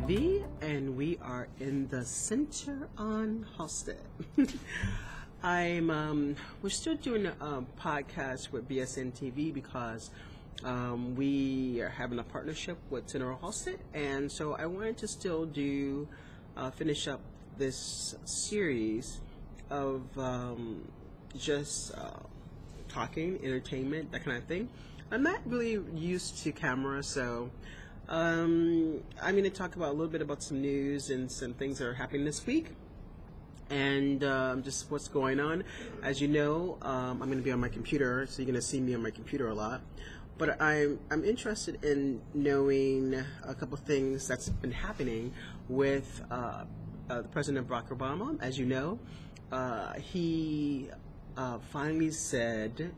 TV, and we are in the center on Halstead. We're still doing a podcast with BSN TV because we are having a partnership with Center on Halstead, and so I wanted to still finish up this series of just talking, entertainment, that kind of thing. I'm not really used to camera, so I'm going to talk about a little bit about some news and some things that are happening this week, and just what's going on. As you know, I'm going to be on my computer, so you're going to see me on my computer a lot. But I'm interested in knowing a couple things that's been happening with the President Barack Obama. As you know, he finally said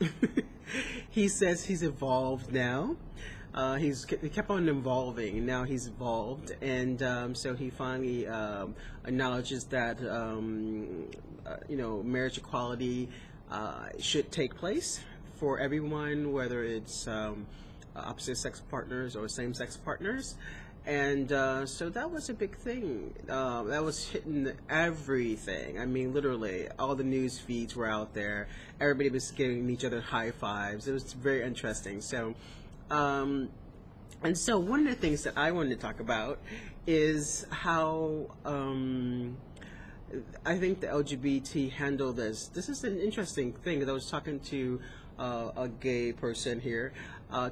he says he's evolved now. He kept on evolving. Now he's evolved, and so he finally acknowledges that marriage equality should take place for everyone, whether it's opposite sex partners or same sex partners. And so that was a big thing. That was hitting everything. I mean, literally, all the news feeds were out there. Everybody was giving each other high fives. It was very interesting. So, and so one of the things that I wanted to talk about is how I think the LGBT handle this. This is an interesting thing. I was talking to a gay person here,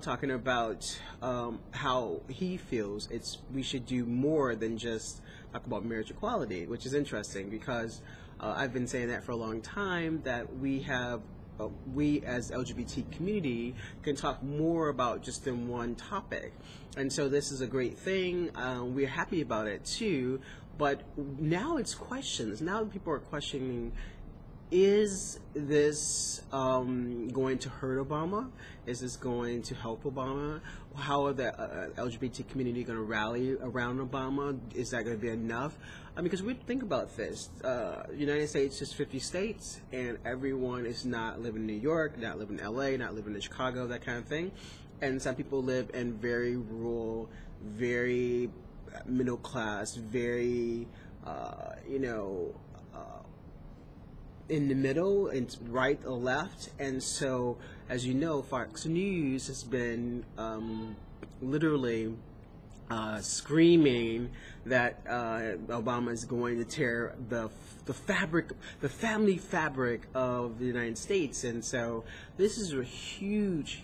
talking about how he feels we should do more than just talk about marriage equality, which is interesting because I've been saying that for a long time, that we as LGBT community can talk more about just than one topic. And so this is a great thing. We're happy about it too, but now it's questions. Now people are questioning, is this going to hurt Obama? Is this going to help Obama? How are the LGBT community going to rally around Obama? Is that going to be enough? Because we think about this. The United States is 50 states, and everyone is not living in New York, not living in LA, not living in Chicago, that kind of thing. And some people live in very rural, very middle class, very, in the middle, and right or left. And so, as you know, Fox News has been literally screaming that Obama is going to tear the family fabric of the United States. And so this is a huge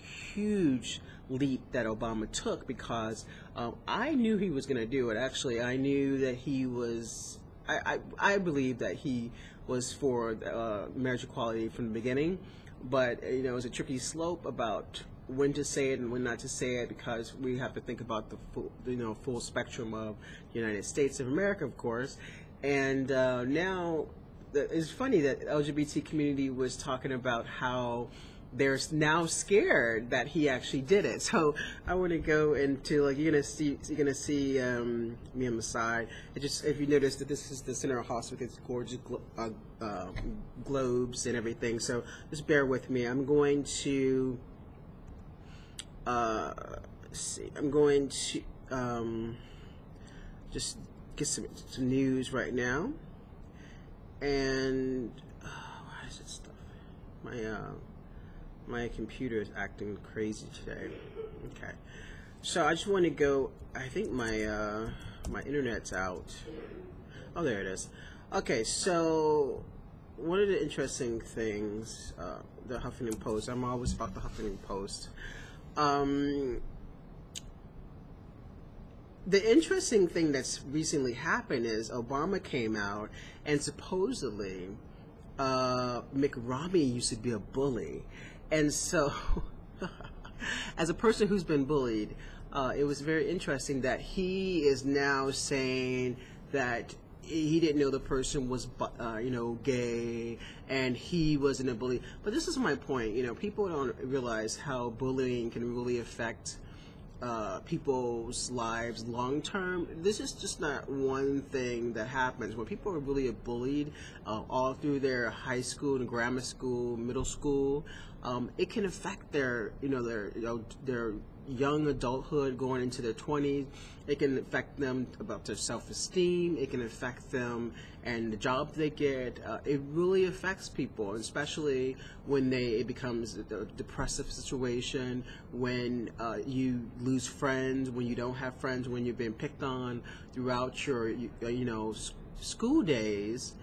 leap that Obama took, because I knew he was going to do it. Actually, I knew that he was, I believe that he was for marriage equality from the beginning, but it was a tricky slope about when to say it and when not to say it, because we have to think about the full spectrum of the United States of America, of course. And now it's funny that the LGBT community was talking about how they're now scared that he actually did it. So I want to go into, you're gonna see me on the side. If you notice that this is the Center of Halstead with its gorgeous globes and everything. So just bear with me. I'm going to see. I'm going to just get some news right now. And why is this stuff? My computer is acting crazy today. Okay, so I just want to go. I think my internet's out. Oh, there it is. Okay, so one of the interesting things, the Huffington Post. I'm always about the Huffington Post. The interesting thing that's recently happened is Obama came out and supposedly Mitt Romney used to be a bully. And so, as a person who's been bullied, it was very interesting that he is now saying that he didn't know the person was, gay, and he wasn't a bully. But this is my point. People don't realize how bullying can really affect people's lives long term. This is just not one thing that happens. When people are really bullied all through their high school and grammar school, middle school, it can affect their young adulthood going into their 20s. It can affect them about their self-esteem. It can affect them and the job they get. It really affects people, especially when it becomes a depressive situation, when you lose friends, when you don't have friends, when you've been picked on throughout your school days.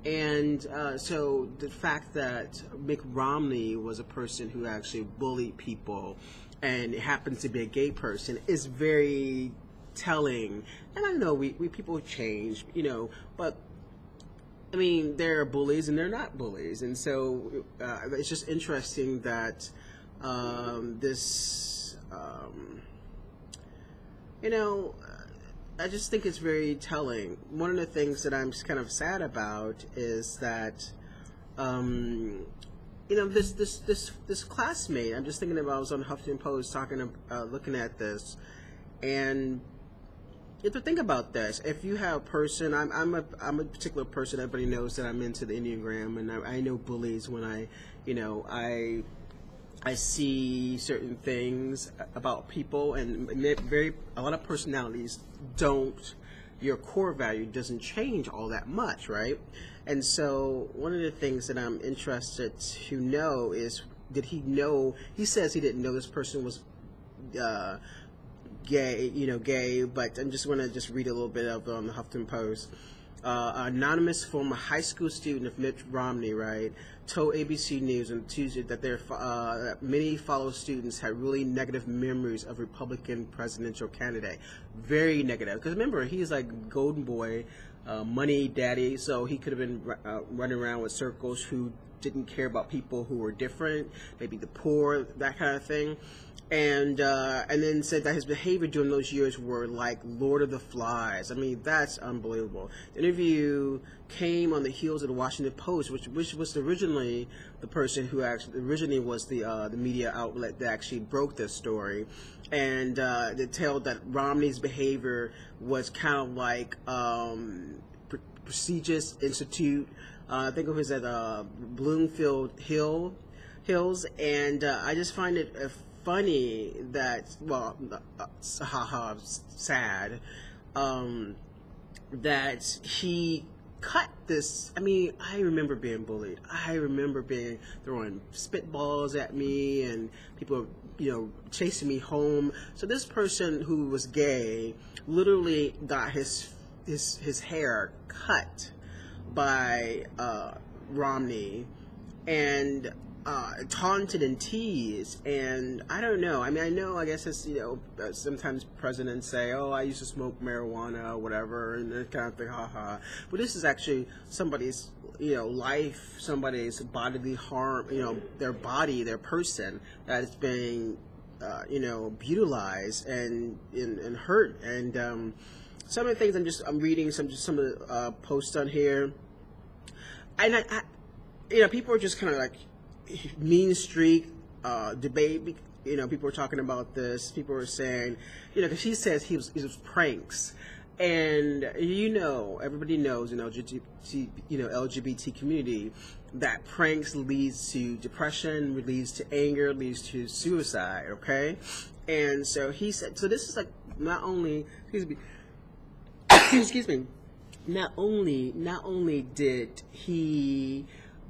And so the fact that Mitt Romney was a person who actually bullied people and happens to be a gay person is very telling. And I know we people change, but I mean, there are bullies and they're not bullies. And so it's just interesting that this, I just think it's very telling. One of the things that I'm kind of sad about is that, this classmate. I'm just thinking about. I was on Huffington Post looking at this, and you have to think about this. If you have a person, I'm a particular person. Everybody knows that I'm into the Enneagram, and I know bullies when I see certain things about people, and a lot of personalities don't. Your core value doesn't change all that much, right? And so one of the things that I'm interested to know is, did he know? He says he didn't know this person was gay, but I'm just want to just read a little bit of on the Huffington Post. Anonymous former high school student of Mitt Romney, right, told ABC News on Tuesday that many fellow students had really negative memories of Republican presidential candidate. Very negative. Because remember, he's like golden boy, money daddy, so he could have been running around with circles who didn't care about people who were different, maybe the poor, that kind of thing. And then said that his behavior during those years were like Lord of the Flies. I mean, that's unbelievable. The interview came on the heels of the Washington Post, which was originally the person who originally was the media outlet that actually broke this story, and they told that Romney's behavior was kind of like prestigious institute. I think it was at Bloomfield Hills, and I just find it funny that, sad, that he cut this. I mean, I remember being bullied. I remember throwing spitballs at me and people, chasing me home. So this person who was gay literally got his hair cut by Romney and taunted and teased, and I don't know. I mean, I guess it's, sometimes presidents say, oh, I used to smoke marijuana or whatever, and that kind of thing, haha. But this is actually somebody's, life, somebody's bodily harm, their body, their person that is being, brutalized and hurt. And some of the things I'm reading some of the posts on here, and I people are just kind of like mean streak debate. People were talking about this. People were saying, because he says he was pranks, and everybody knows in LGBT community that pranks leads to depression, leads to anger, leads to suicide. Okay, and so he said. So this is like not only excuse me, not only did he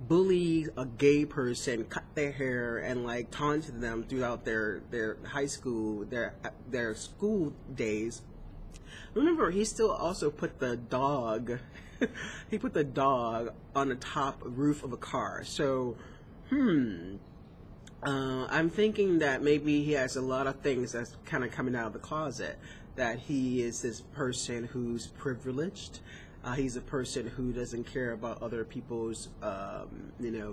bully a gay person, cut their hair, and like taunted them throughout their high school, their school days. Remember, he still also put the dog. He put the dog on the top roof of a car. So, I'm thinking that maybe he has a lot of things that's kind of coming out of the closet. That he is this person who's privileged. He's a person who doesn't care about other people's,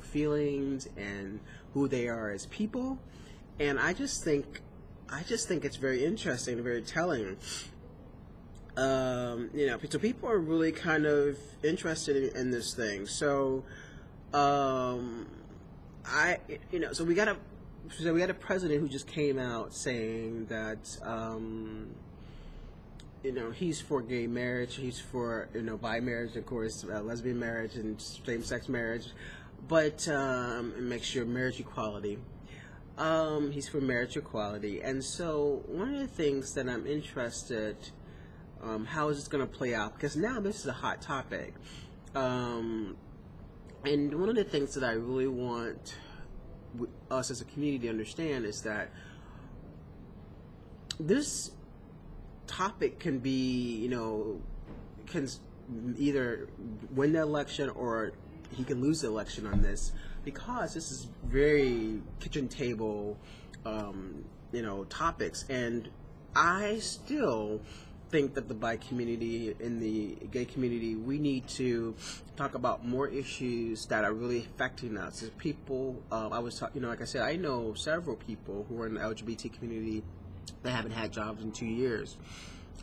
feelings and who they are as people. And I just think it's very interesting and very telling. So people are really kind of interested in this thing. So, so we got a president who just came out saying that, he's for gay marriage, he's for, bi marriage, of course, lesbian marriage and same-sex marriage, but, and make sure marriage equality. He's for marriage equality, and so one of the things that I'm interested, how is this going to play out? Because now this is a hot topic, um, and one of the things that I really want us as a community to understand is that this topic can be, can either win the election or he can lose the election on this, because this is very kitchen table, topics. And I still think that the bi community and the gay community, we need to talk about more issues that are really affecting us as people. I was talking, like I said, I know several people who are in the LGBT community that haven't had jobs in 2 years.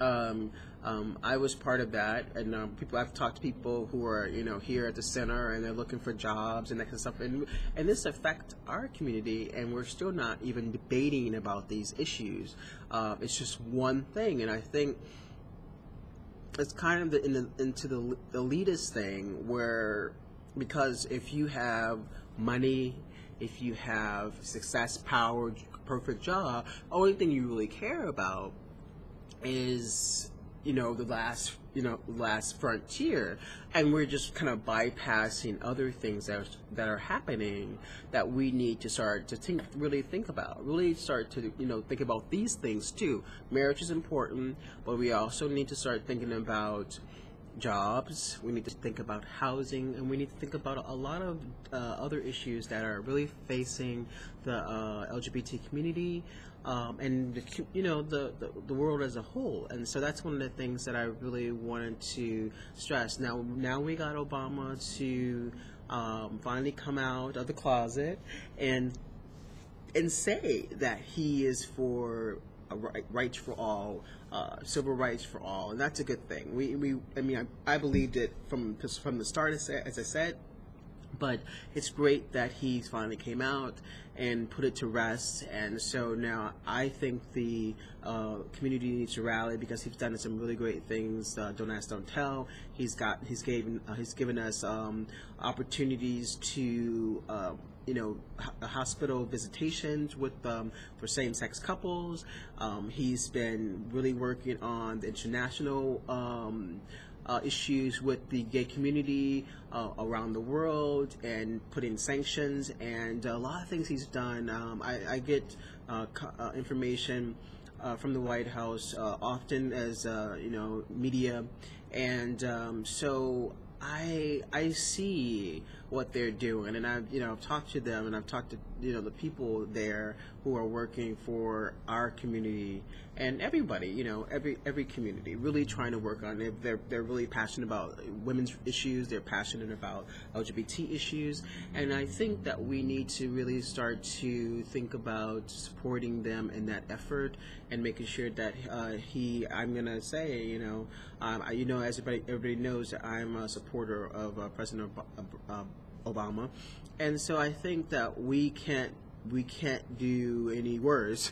I was part of that, and I've talked to people who are, here at the center, and they're looking for jobs and that kind of stuff, and this affects our community, and we're still not even debating about these issues. It's just one thing, and I think it's kind of into the elitist thing, where because if you have money, if you have success, power, perfect job, the only thing you really care about is the last frontier, and we're just kind of bypassing other things that are happening that we need to start to really think about, really start to think about these things too. Marriage is important, but we also need to start thinking about jobs, we need to think about housing, and we need to think about a lot of other issues that are really facing the LGBT community, and the world as a whole. And so that's one of the things that I really wanted to stress. Now we got Obama to finally come out of the closet and say that he is for rights for all, civil rights for all, and that's a good thing. I believed it from the start, as I said, but it's great that he finally came out and put it to rest. And so now I think the community needs to rally, because he's done some really great things. Don't ask, don't tell. He's given us opportunities to hospital visitations with for same-sex couples. He's been really working on the international issues with the gay community around the world, and putting sanctions, and a lot of things he's done. I get information from the White House often as media, and so I see what they're doing, and I've talked to them, and I've talked to the people there who are working for our community, and everybody, every community, really trying to work on it. They're really passionate about women's issues. They're passionate about LGBT issues, and I think that we need to really start to think about supporting them in that effort, and making sure that I'm gonna say, as everybody knows, that I'm a supporter of President Obama, and so I think that we can't do any worse.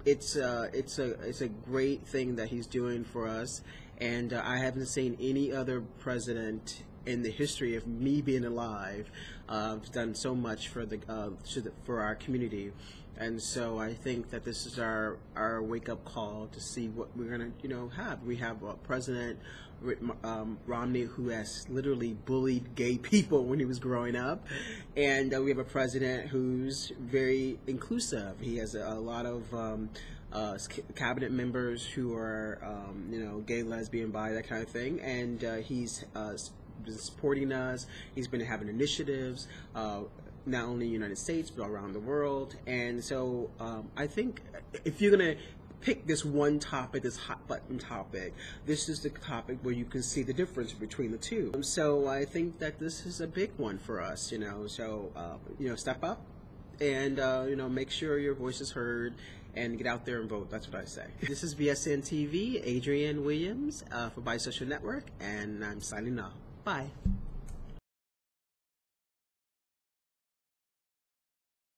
It's a great thing that he's doing for us, and I haven't seen any other president in the history of me being alive done so much for for our community. And so I think that this is our wake-up call to see what we're going to have. We have a President Romney, who has literally bullied gay people when he was growing up, and we have a president who's very inclusive. He has a lot of cabinet members who are gay, lesbian, bi, that kind of thing, and he's been supporting us. He's been having initiatives, not only in the United States, but around the world. And so I think if you're going to pick this one topic, this hot button topic, this is the topic where you can see the difference between the two. So I think that this is a big one for us, so step up and make sure your voice is heard, and get out there and vote. That's what I say. This is BSN TV, Adrian Williams for Bisocial Network, and I'm signing off. Bye.